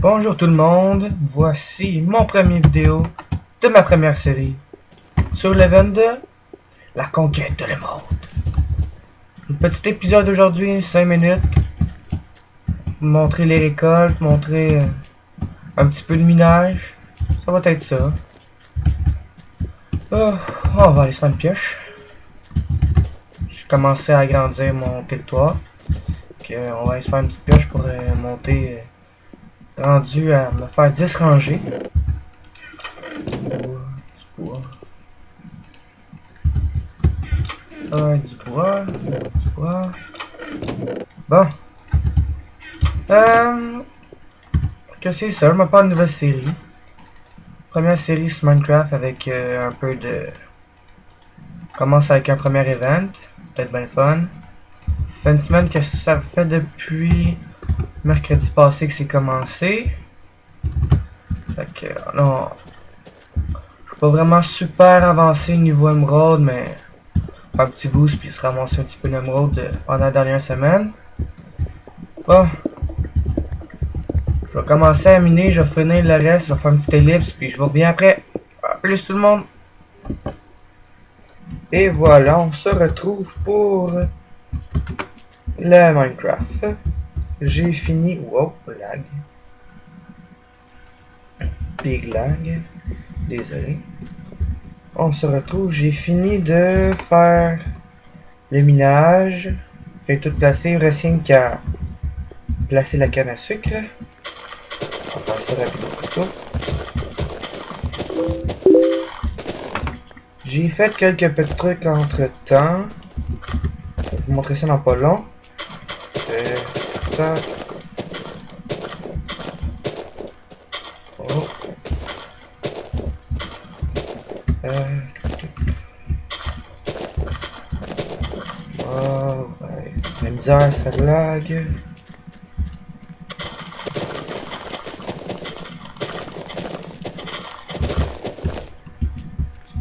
Bonjour tout le monde, voici mon premier vidéo de ma première série sur l'event de la conquête de l'émeraude. Un petit épisode aujourd'hui, 5 minutes, montrer les récoltes, montrer un petit peu de minage, ça va être ça. On va aller se faire une pioche. J'ai commencé à agrandir mon territoire, donc on va aller se faire une petite pioche pour monter, rendu à me faire 10 rangées. Du bois. Du bois. Bon. Que c'est ça, je me parle de nouvelle série. Première série sur Minecraft avec un peu de... Commence avec un premier event. Peut-être bien fun. Fait une semaine que ça fait depuis mercredi passé que c'est commencé. Fait que non. Je suis pas vraiment super avancé niveau émeraude, mais un petit boost puis se ramasser un petit peu d'émeraude pendant la dernière semaine. Bon. Je vais commencer à miner, je vais finir le reste, je vais faire une petite ellipse, puis je vous reviens après. A plus tout le monde. Et voilà, on se retrouve pour le Minecraft. J'ai fini... Wow, lag. Big lag. Désolé. On se retrouve, j'ai fini de faire le minage. J'ai tout placé, il reste rien qu'à placer la canne à sucre. On va faire ça rapidement plutôt. J'ai fait quelques petits trucs entre temps. Je vais vous montrer ça dans pas long. Oh. Oh, ouais. La misère, ça lag.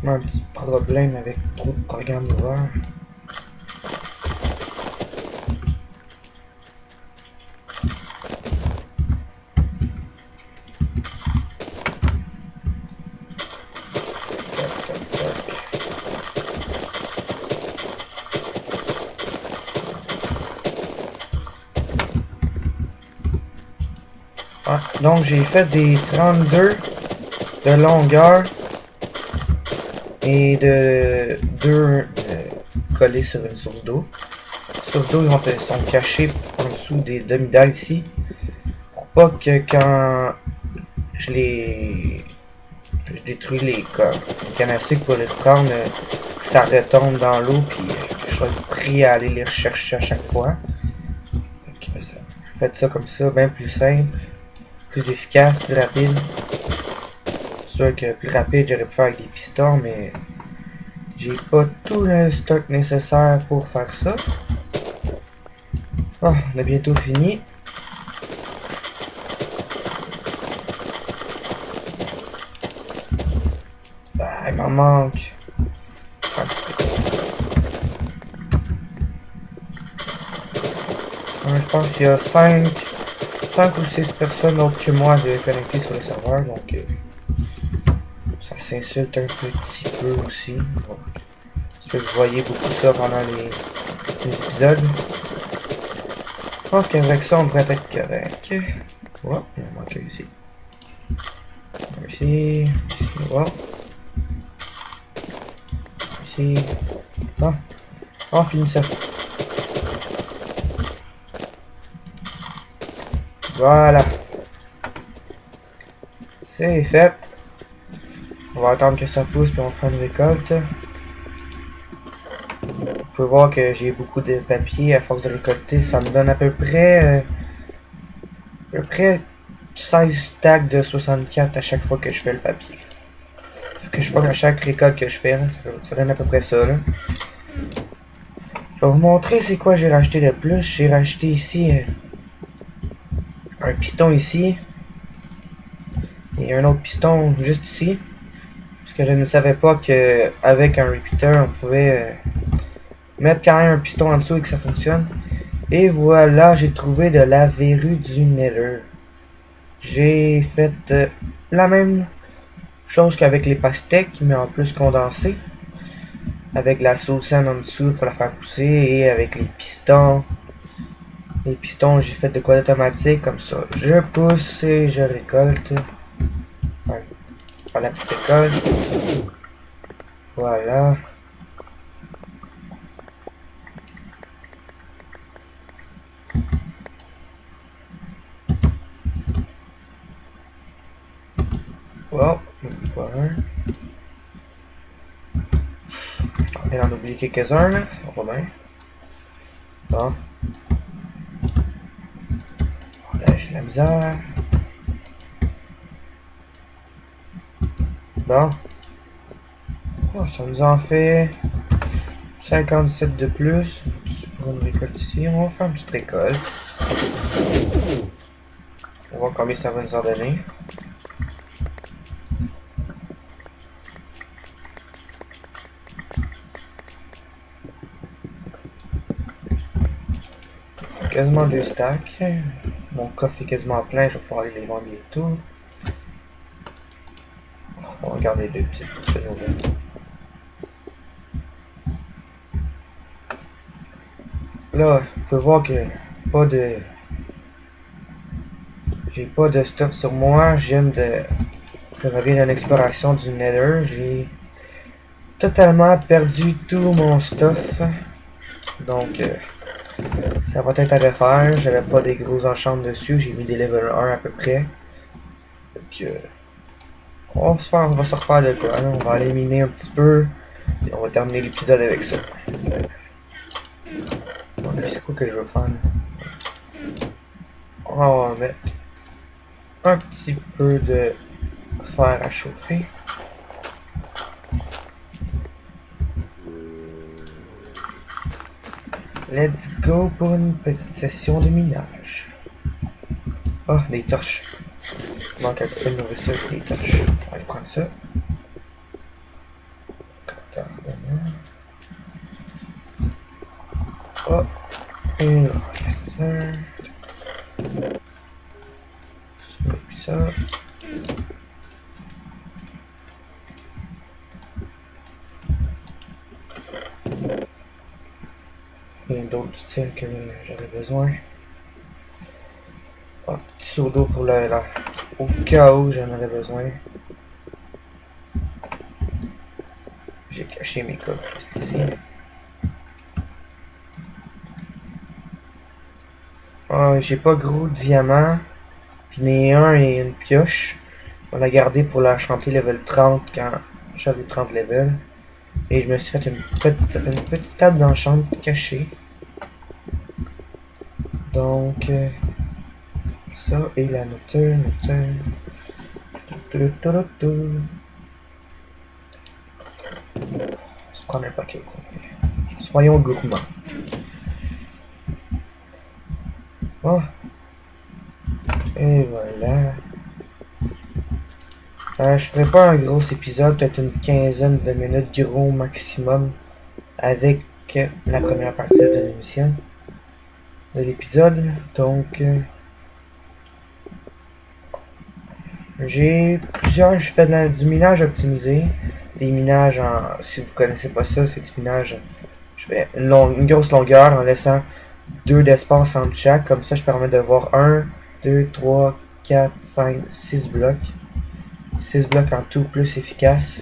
Un petit problème avec trop de programmes ouverts. Ah, donc j'ai fait des 32 de longueur et de 2 collés sur une source d'eau. Les sources d'eau sont cachées en dessous des demi-dalles ici. Pour pas que quand je détruis les cannes à sucre pour les reprendre, ça retombe dans l'eau puis que je sois pris à aller les rechercher à chaque fois. Faites ça comme ça, bien plus simple, plus efficace, plus rapide. C'est sûr que plus rapide, j'aurais pu faire avec des pistons, mais j'ai pas tout le stock nécessaire pour faire ça. Oh, on a bientôt fini. Ah, il m'en manque. Je pense qu'il y a 5 ou 6 personnes autres que moi de connecter sur le serveur, donc ça s'insulte un petit peu aussi. J'espère que vous voyez beaucoup ça pendant les épisodes. Je pense qu'avec ça, on devrait être correct. Oh, il en manque ici. Ici, wow. Ici. Ah, on finit ça. Voilà. C'est fait. On va attendre que ça pousse puis on fera une récolte. Vous pouvez voir que j'ai beaucoup de papier. À force de récolter, ça me donne à peu près 16 stacks de 64 à chaque fois que je fais le papier. Faut que je fasse à chaque récolte que je fais. Là. Ça donne à peu près ça. Là. Je vais vous montrer c'est quoi j'ai racheté de plus. J'ai racheté ici un piston ici. Et un autre piston juste ici. Parce que je ne savais pas qu'avec un repeater, on pouvait mettre quand même un piston en dessous et que ça fonctionne. Et voilà, j'ai trouvé de la verrue du Nether. J'ai fait la même chose qu'avec les pastèques, mais en plus condensé. Avec la sauce en dessous pour la faire pousser et avec les pistons. Les pistons, j'ai fait de quoi d'automatique comme ça. Je pousse et je récolte. Enfin, faire la petite récolte. Voilà. Wow, voilà. On en oublie quelques-uns là, ça va bien. Bon. J'ai de la misère. Bon. Oh, ça nous en fait 57 de plus. Pour une récolte ici. On va faire une petite récolte. On va voir combien ça va nous en donner. Quasiment 2 stacks. Mon coffre est quasiment plein, je vais pouvoir aller les vendre bientôt. On va regarder deux petites pour ce nouvel. Là, vous pouvez voir que pas de. J'ai pas de stuff sur moi. Je reviens d'une exploration du Nether. J'ai totalement perdu tout mon stuff. Donc, ça va être à refaire. J'avais pas des gros enchantes dessus. J'ai mis des level 1 à peu près. Donc, on va se refaire de quoi. Là. On va aller miner un petit peu. Et on va terminer l'épisode avec ça. Bon, je sais quoi que je veux faire. On va mettre un petit peu de fer à chauffer. Let's go pour une petite session de minage. Oh, des torches. Il manque un petit peu de nourriture pour les torches. On va aller prendre ça. Oh, et yes sir. Ça, puis ça. Il y a d'autres styles que j'aurais besoin. Oh, petit seau d'eau pour au cas où j'en aurais besoin. J'ai caché mes coffres juste ici. Oh, j'ai pas gros diamants. J'en ai un et une pioche. On l'a gardé pour la chanter level 30 quand j'avais 30 levels. Et je me suis fait une petite table d'enchant cachée. Donc, ça et la noture. On va se prendre un paquet complet. Soyons gourmands. Oh. Et voilà. Je ferai pas un gros épisode, peut-être une quinzaine de minutes gros maximum avec la première partie de l'émission, de l'épisode. Donc, j'ai plusieurs, je fais du minage optimisé. Des minages si vous connaissez pas ça, c'est du minage. Je fais une grosse longueur en laissant 2 d'espace entre chaque. Comme ça, je permets de voir 1, 2, 3, 4, 5, 6 blocs. 6 blocs en tout, plus efficace.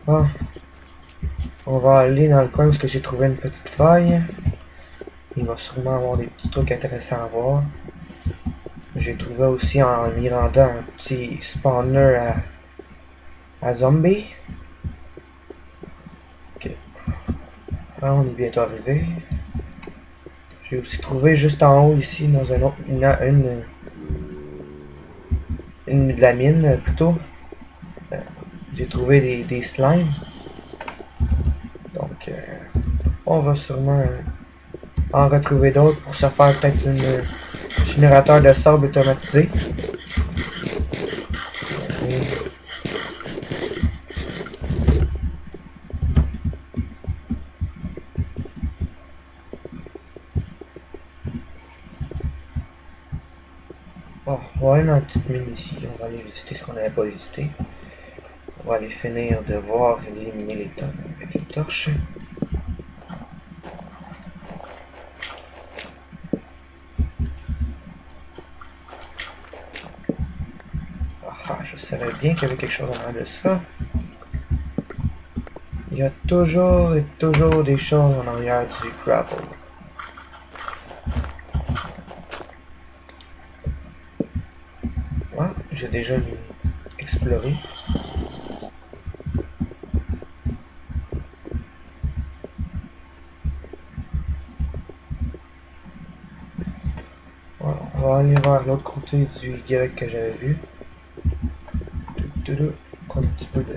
Bon. On va aller dans le coin où j'ai trouvé une petite faille. Il va sûrement avoir des petits trucs intéressants à voir. J'ai trouvé aussi en m'y rendant un petit spawner à zombies. Ok. Là, on est bientôt arrivé. J'ai aussi trouvé juste en haut ici, dans un autre, une de la mine plutôt. J'ai trouvé des slimes. Donc, on va sûrement en retrouver d'autres pour se faire peut-être un générateur de sable automatisé. Bon, on va aller dans la petite mine ici. On va aller visiter ce qu'on n'avait pas visité. On va aller finir de voir et d'éliminer les torches avec les torches. Ah, je savais bien qu'il y avait quelque chose en arrière de ça. Il y a toujours et toujours des choses en arrière du gravel. Ah, j'ai déjà exploré. Voilà, on va aller vers l'autre côté du Y que j'avais vu. Prendre un petit peu de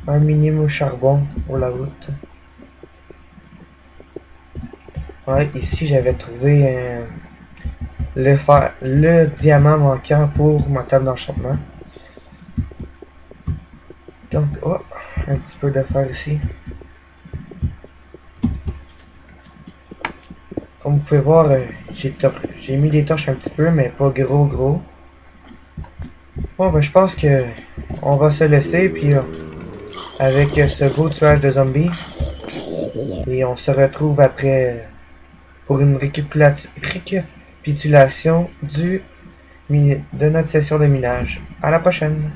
un minimum charbon pour la route. Ouais, ici j'avais trouvé le diamant manquant pour ma table d'enchantement. Donc, oh, un petit peu de fer ici. Comme vous pouvez voir, j'ai mis des torches un petit peu, mais pas gros. Bon, ben je pense que on va se laisser, puis avec ce beau tuage de zombies, et on se retrouve après pour une récapitulation de notre session de minage. À la prochaine!